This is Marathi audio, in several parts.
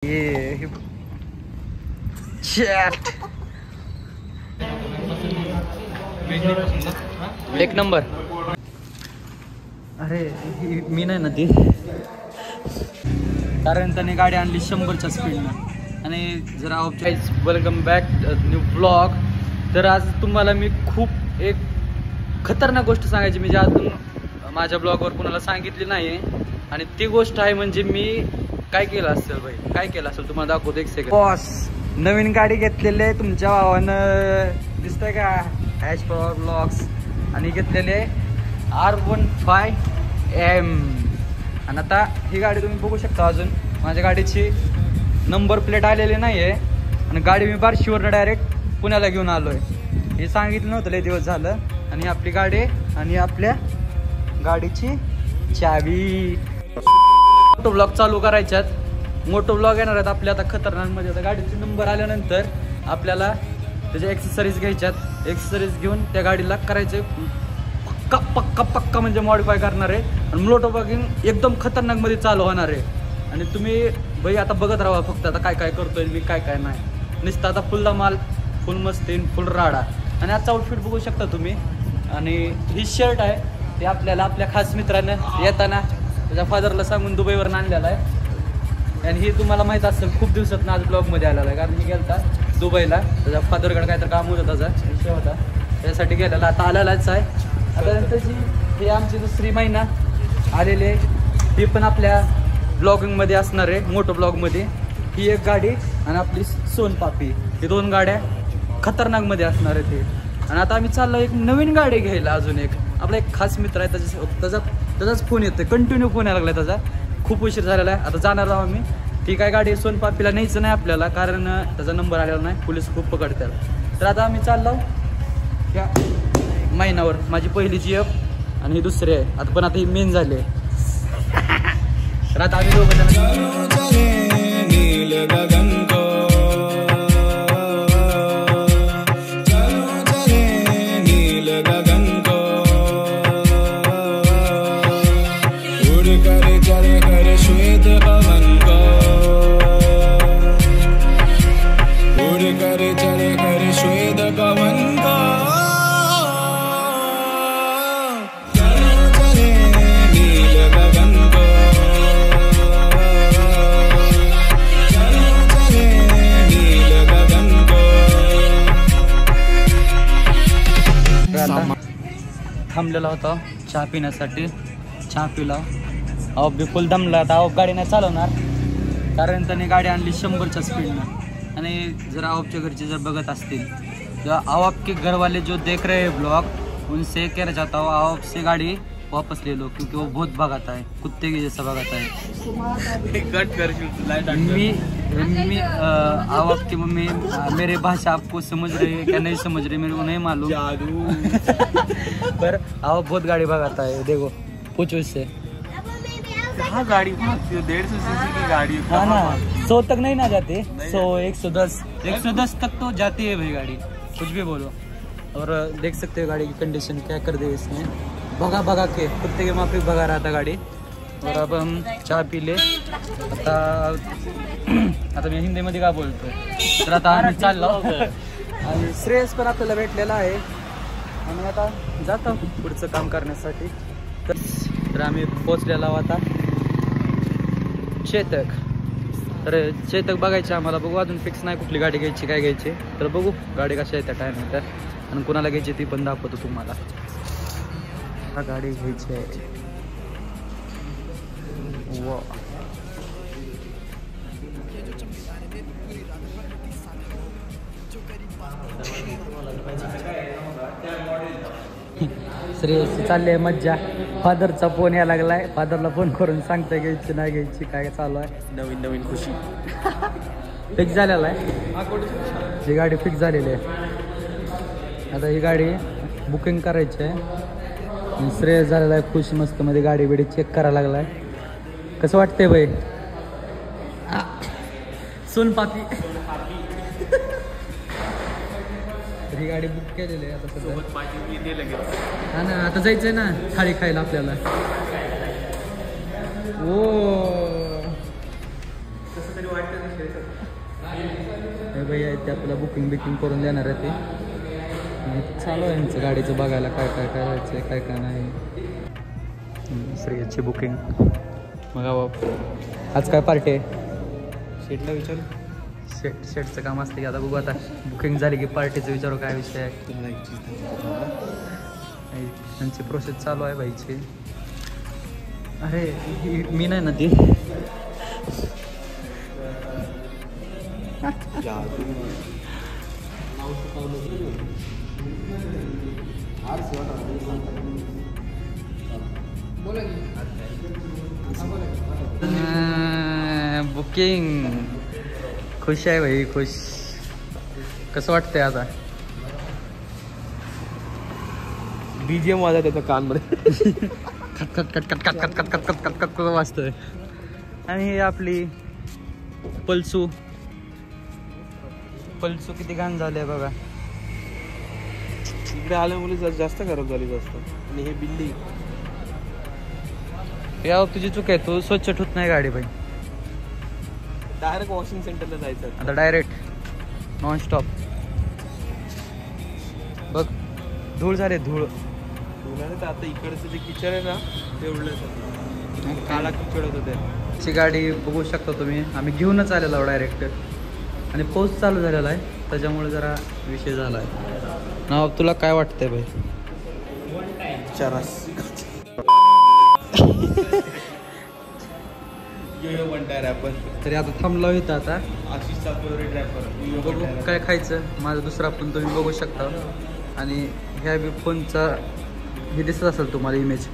ये चॅट एक नंबर. अरे मी नाही ना ती, कारण त्याने गाडी आणली 100च्या स्पीडनं. आणि जरा वेलकम बॅक न्यू ब्लॉग. तर आज तुम्हाला मी खूप एक खतरनाक गोष्ट सांगायची, मी ज्या अजून माझ्या ब्लॉगवर कोणाला सांगितली नाही. आणि ती गोष्ट आहे म्हणजे मी काय केलं असेल भाई, काय केलं असेल तुम्हाला दाखवतो एक सेकंड. बॉस नवीन गाडी घेतलेली आहे तुमच्या भावानं, दिसतंय का, ॲश पॉवर ब्लॉग्स. आणि घेतलेले R15M. आणि आता ही गाडी तुम्ही बघू शकता, अजून माझ्या गाडीची नंबर प्लेट आलेली नाही आहे. आणि गाडी मी बार्शीवरनं डायरेक्ट पुण्याला घेऊन आलो आहे. हे सांगितलं नव्हतं लय दिवस झालं. आणि आपली गाडी आणि आपल्या गाडीची चावी. मोठो ब्लॉग चालू करायच्यात, मोठो ब्लॉग येणार आहेत आपल्या आता खतरनाकमध्ये. आता गाडीचे नंबर आल्यानंतर आपल्याला त्याच्या एक्सेसरीज घ्यायच्यात. एक्सेसरीज घेऊन त्या गाडीला करायचे पक्का पक्का पक्का म्हणजे मॉडिफाय करणार आहे. आणि मोठो ब्लॉगिंग एकदम खतरनाकमध्ये चालू होणार आहे. आणि तुम्ही भाई आता बघत राहा फक्त, आता काय काय करतोय मी, काय काय नाही. नुसतं आता फुल धमाल, फुल मस्तीन, फुल राडा. आणि आजचा आउटफिट बघू शकता तुम्ही. आणि ही शर्ट आहे ते आपल्याला आपल्या खास मित्रानं येताना त्याच्या फादरला सांगून दुबईवरून आणलेला आहे. आणि ही तुम्हाला माहीत असेल खूप दिवसात आज ब्लॉगमध्ये आलेला आहे, कारण मी गेलता दुबईला. त्याच्या फादरकडे काहीतरी काम होतं, त्याचा विषय होता, त्यासाठी गेलेला. आता आलेलाच आहे. आता नंतरची ही आमची दुसरी महिना आलेली आहे, ही पण आपल्या ब्लॉगिंगमध्ये असणार आहे, मोठं ब्लॉगमध्ये. ही एक गाडी आणि आपली सोनपापी, ही दोन गाड्या खतरनाकमध्ये असणार आहे ते. आणि आता आम्ही चाललो एक नवीन गाडी घ्यायला. अजून एक आपला एक खास मित्र आहे, त्याचाच फोन येतोय, कंटिन्यू फोन यायला लागला त्याचा. खूप उशीर झालेला आहे. आता जाणार आहोत आम्ही. ती काय गाडी सोनपापीला न्यायचं नाही आपल्याला, कारण त्याचा नंबर आलेला नाही, पोलीस खूप पकडतात. तर आता आम्ही चाललो या महिन्यावर. माझी पहिली GF आणि ही दुसरी आहे आता, पण आता ही मेन झाली आहे. तर आता आम्ही दोघं जण थांबलेला होता चहा पिण्यासाठी. चहा पिला. ऑफ बी फुल दमला. आता ऑफ गाडी नाही चालवणार, कारण त्याने गाडी आणली 100च्या स्पीडनं. आणि जर ऑफच्या घरचे जर बघत असतील तर आप के घर वाले जो देख रहे हैं ब्लॉग, उनसे कहना चाहता हूँ आप से गाड़ी वापस ले लो, क्योंकि वो बहुत भगाता है, कुत्ते के जैसा भगाता है. मी आपकी मम्मी मेरे भाषा आपको समझ रहे हैं क्या नहीं समझ रहे, मेरे को नहीं मालूम. पर आप बहुत गाड़ी भगाता है, देखो पूछो इससे. हाँ गाड़ी 150 सीसी की गाड़ी. हाँ ना, 100 तक नहीं ना जाते, 100 110 तक तो जाती है भाई गाड़ी, कुछ भी बोलो. और देख सकते हो गाड़ी की कंडीशन क्या कर दी इसने, भगा भगा के कुत्ते के माफिक भगा रहा था गाड़ी. और अब हम चाय पी ले. आता मी हिंदीमध्ये का बोलतोय, तर आता आम्ही चाललो. आणि श्रेयस पण आपल्याला भेटलेला आहे. आणि आता जातो पुढचं काम करण्यासाठी. तर आम्ही पोचलेला आता चेतक. तर चेतक बघायची आम्हाला, बघू अजून फिक्स नाही कुठली गाडी घ्यायची, काय घ्यायची. तर बघू गाडी कशा येत्या काय नाही तर, आणि कोणाला घ्यायची ती पण दाखवतो तुम्हाला. हा गाडी घ्यायची आहे. वा श्रेयसची चालली आहे मज्जा. फादरचा फोन यायला लागलाय, फादरला फोन करून सांगता घ्यायची नाही घ्यायची, काय चालू आहे. नवीन नवीन खुशी फिक्स झालेला आहे, ही गाडी फिक्स झालेली आहे. आता ही गाडी बुकिंग करायची आहे. श्रेयस झालेला आहे खुश, मस्त मध्ये गाडी बिडी चेक करायला लागलाय. कसं वाटतंय भाई सोनपापी. ही गाडी बुक केलेली आहे आता सध्या. हा ना, आता जायचंय ना थाळी खायला आपल्याला. ओ हे भैया आहेत ते आपल्याला बुकिंग करून देणार आहे ते. आणि चालू आहे यांचं गाडीचं बघायला काय काय करायचं आहे काय काय नाही. श्रेयसची बुकिंग मग आज काय पार्टी आहे? शेटला विचारू. शेटचं काम असतं की आता बघू आता बुकिंग झाली की पार्टीचं विचारू काय विषय आहे. त्यांची प्रोसेस चालू आहे बाईची. अरे मी नाही ना ती. बुकिंग खुश आहे भाई खुश. कसं वाटतंय आता? बीजीएम वाजत त्याच्या कानमध्ये cut cut cut cut cut cut cut cut cut cut cut वाजतंय. आणि ही आपली पल्सू किती घाण झाली बघा. इकडे आल्यामुळे जास्त खराब झाली जास्त. आणि हे बिल्ली या तुझी चूक आहे. तू स्वच्छ ठेवत नाही गाडी भाई. डायरेक्ट वॉशिंग सेंटरला जायचं आता डायरेक्ट नॉन स्टॉप. बघ धूळ झाले धूळ. आता इकडचं जे किचन आहे ना ते उडलं काळा किचड होतं ते. ची गाडी बघू शकता तुम्ही. आम्ही घेऊनच आलेलो आहोत डायरेक्ट. आणि पाऊस चालू झालेला आहे त्याच्यामुळे जरा विषय झाला आहे. नाव तुला काय वाटतंय भाई? चरस वन टायर ॲपल. तरी आता थांबलो इथं. आता आशिषचा फेवरेट रॅपर. बघू काय खायचं. माझा दुसरा फोन तुम्ही बघू शकता. आणि ह्या बी फोनचा हे दिसत असेल तुम्हाला इमेज.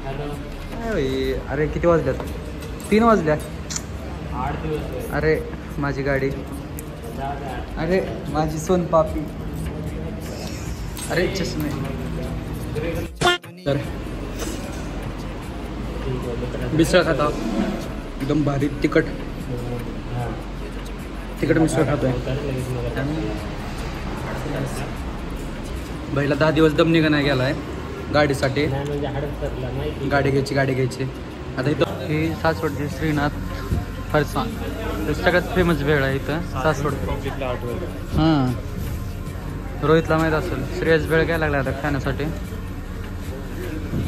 काय भाई अरे किती वाजल्यात? 3 वाजल्या. 8 दिवस. अरे माझी गाडी. अरे माझी सोनपापी. अरे चष्मे. तर मिसळ खाता एकदम भारी तिखट मिसळ खातोय. पहिला 10 दिवस दम निघा नाही गेलाय गाडीसाठी. गाडी घ्यायची. आता इथं ही सासवडची श्रीनाथ फरसाण सगळ्यात फेमस भेळ आहे इथं सासवड. हां रोहितला माहीत असेल. श्रेयस भेळ घ्यायला लागला आता खाण्यासाठी.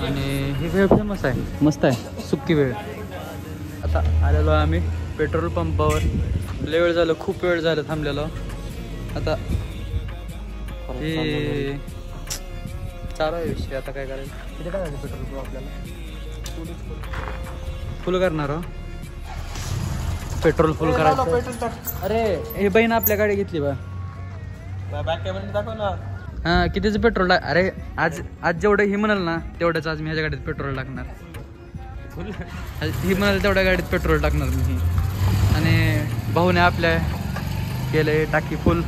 आणि ही भेळ फेमस आहे मस्त आहे सुक्की भेळ. आता आलेलो आम्ही पेट्रोल पंपावर. लय वेळ झालं खूप वेळ झालं थांबलेलो. आता हे चालू आहे विषय. आता काय करायचं? किती टाकायचं पेट्रोल पंप आपल्याला? फुल करणार हो. पेट्रोल फुल करायचं. अरे हे बहीण आपल्या गाडी घेतली बा. बॅक कॅमेरा दाखव ना. हां कितीचं पेट्रोल अरे आज जेवढं ही म्हणाल ना तेवढंच आज मी ह्याच्या गाडीत पेट्रोल टाकणार. ही म्हणाल तेवढ्या गाडीत पेट्रोल टाकणार मी. आणि भाऊने आपल्या केले टाकी फुल.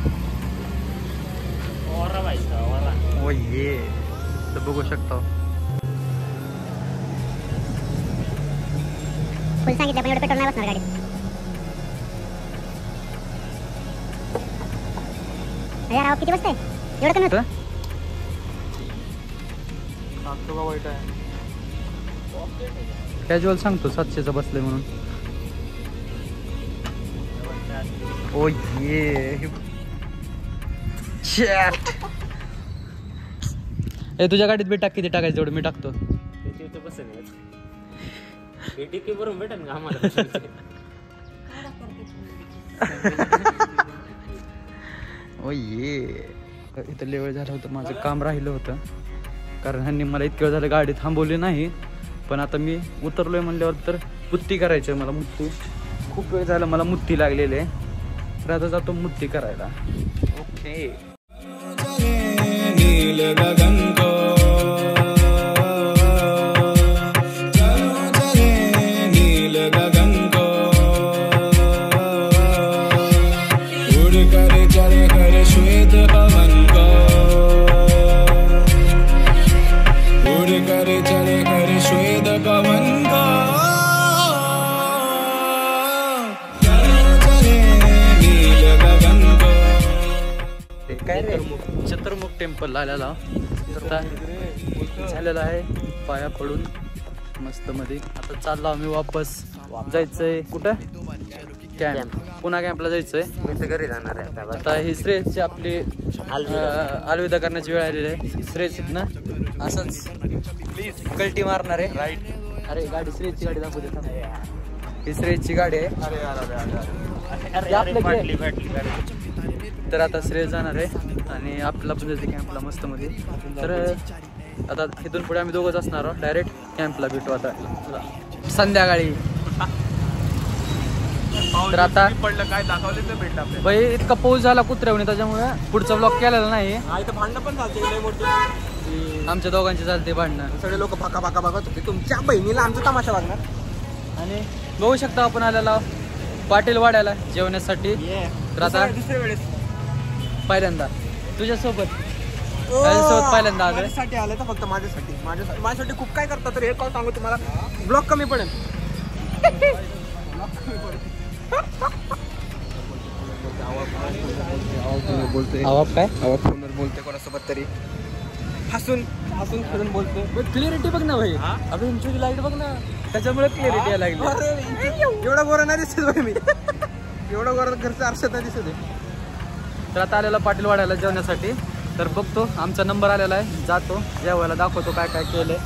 ओ ये तर बघू शकता. फुल सांगितलं पण एवढं पेट्रोल नाही बसणार गाडीत. यार किती बसतंय एवढं कमी होतं? वाईट आहे. कॅज्युअल सांगतो 700चं बसले म्हणून. ओ ये ए तुझ्या गाडीत बी टाक. किती टाकायचं तेवढं मी टाकतो. भेटेल का आम्हाला? ओ ये इथं लेवळ झालं होतं. माझं काम राहिलं होतं कारण ह्यांनी मला इतकं झालं गाडी थांबवली नाही. पण आता मी उतरलोय म्हणल्यावर तर मुत्ती करायची आहे मला. मुत्ती खूप वेळ झालं मला मुत्ती लागलेली आहे. तर आता जातो मुत्ती करायला. ओके काय रे चतुर्मुख टेम्पल आलेला. आता झालेला आहे पाया पडून मस्त मध्ये. आता चाललो आम्ही वापस. जायचंय कुठं? कॅम्प पुन्हा कॅम्पला जायचंय. मी तर घरी जाणार आहे आता. आता ही श्रेयसची आपली अलविदा करण्याची वेळ आलेली आहे. श्रेयस ना असंच कल्टी मारणार आहे. राईट. अरे गाडी श्रेयसची गाडी दाखवू दे. ही श्रेयसची गाडी आहे. तर आता श्रेयस जाणार आहे आणि आपल्याला पण जायचं कॅम्पला मस्त मध्ये. तर आता इथून पुढे आम्ही दोघंच असणार आहोत. डायरेक्ट कॅम्पला भेटू आता संध्याकाळी. तर आता पडलं काय दाखवले तर भेटलं आपल्याला. बाई इतका पाऊस झाला कुत्र्यावणी त्याच्यामुळे पुढचा ब्लॉक केलेला नाही. इथं भांडणं पण चालते. आमच्या दोघांचे चालते भांडणं. सगळे लोक फाका फाका बघत होते. तुमच्या बहिणीला आमचा तमाशा बघणार. आणि बघू शकता आपण आलेला पाटील वाड्याला जेवण्यासाठी. तर आता दुसऱ्या वेळेस पहिल्यांदा तुझ्यासोबत पहिल्यांदा आलोय. माझ्यासाठी आलं तर फक्त माझ्यासाठी खूप काय करतात. तर हे काय सांगू तुम्हाला, ब्लॉक कमी पडेल. आवाज काय आवाज फोनवर बोलते कोणासोबत तरी, हसून फिरून बोलतो. क्लिअरिटी बघ ना भाई. अभी इंचूची लाईट बघ ना, त्याच्यामुळे क्लिअरिटी यायला लागली. एवढा गोरा नाही दिसत भाई मी. एवढा गोरा घरचा आरशात नाही दिसत आहे. तर आता आलेला पाटील वाड्याला जेवण्यासाठी. तर बघतो आमचा नंबर आलेला आहे. जातो जेवायला, दाखवतो काय काय केलंय.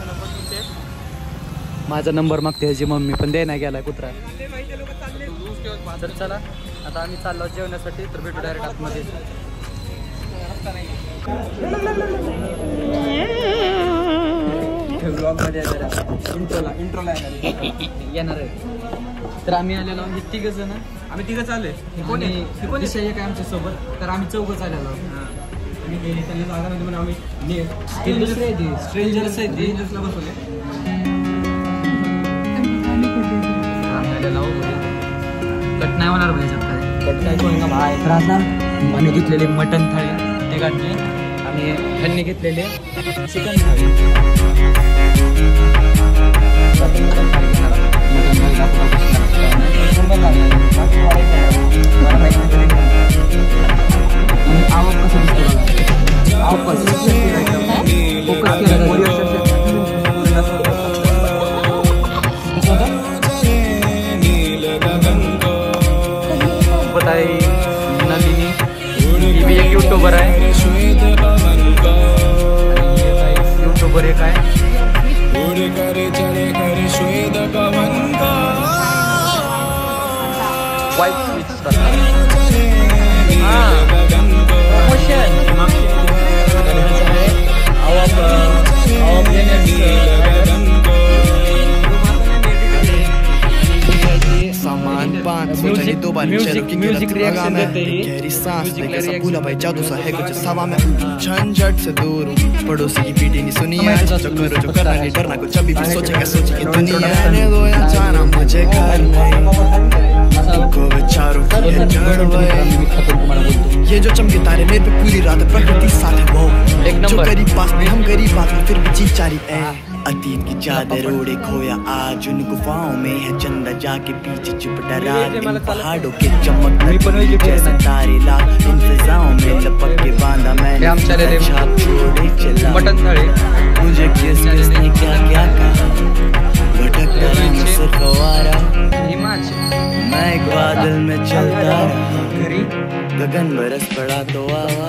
माझा नंबर मागते ह्याची मम्मी पण दे नाही गेलाय कुत्रा. तर चला आता आम्ही चाललो जेवण्यासाठी. तर भेटू डायरेक्ट आतमध्ये. इंट्रोला येणार आहे. तर आम्ही आलेलो आहोत तिघ जण. आम्ही तिघं चालले. विषय एक आमच्या सोबत. तर आम्ही चौघच आलेलो आहोत. स्ट्रेंजर्स आहे ती. कट नाही होणार पाहिजे काय. आम्ही घेतलेले मटन थाळी ते काढले आणि ह्यांनी घेतलेले चिकन थाळी. आवक कसं दिसतं आवक बताई नलिनी ही भी एक यूट्यूबर आहे. यूट्यूबर एक आहे. वाईट स्विच करतात. म्यूजिक रिएक्शन देते गहरी सांस में कैसा भूला भाई जादू सा है कुछ सवा में झंझट से दूर पड़ोसी की पीटी नहीं सुनी है जो करो जो करना नहीं डरना कुछ अभी भी सोचेंगे दुनिया ने दो या जाना मुझे घर में को विचारों की ये जो चमके तारे मेरे पे पूरी रात प्रकृति साथ है वो जो करीब पास में हम गरीब बात में फिर भी चीज चारी है. अतीत की चादर ओढ़े खोया आज उन गुफाओं में है चंदा जाके पीछे चुप डरा इन पहाड़ों के चमक जैसे तारे ला इन फिजाओं में लपक के बांधा मैंने छाप छोड़े चला मटन थाली. मुझे किसने क्या क्या कहा भटकता रहा सिर्फ आवारा मैं एक बादल में चलता रहा गगन बरस पड़ा तो आवा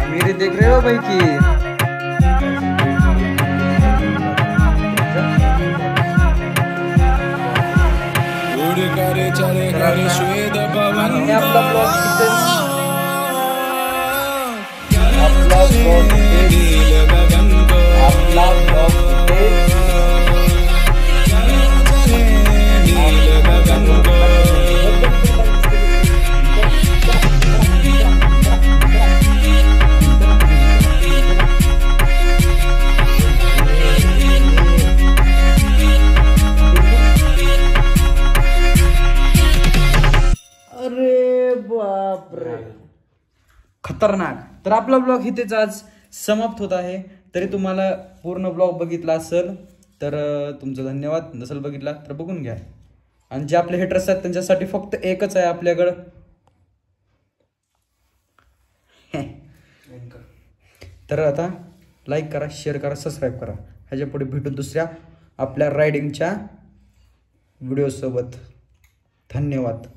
मेरे देख रहे हो भाई की खतरनाक. तर आपला ब्लॉग इथेच आज समाप्त होत आहे. तरी तुम्हाला पूर्ण ब्लॉग बघितला असेल तर तुमचं धन्यवाद. नसेल बघितला तर बघून घ्या. आणि जे आपले हेटर्स आहेत त्यांच्यासाठी फक्त एकच आहे आपल्याकडं, तर आता लाईक करा, शेअर करा, सबस्क्राईब करा. ह्याच्या पुढे भेटू दुसऱ्या आपल्या रायडिंगच्या व्हिडिओसोबत. धन्यवाद.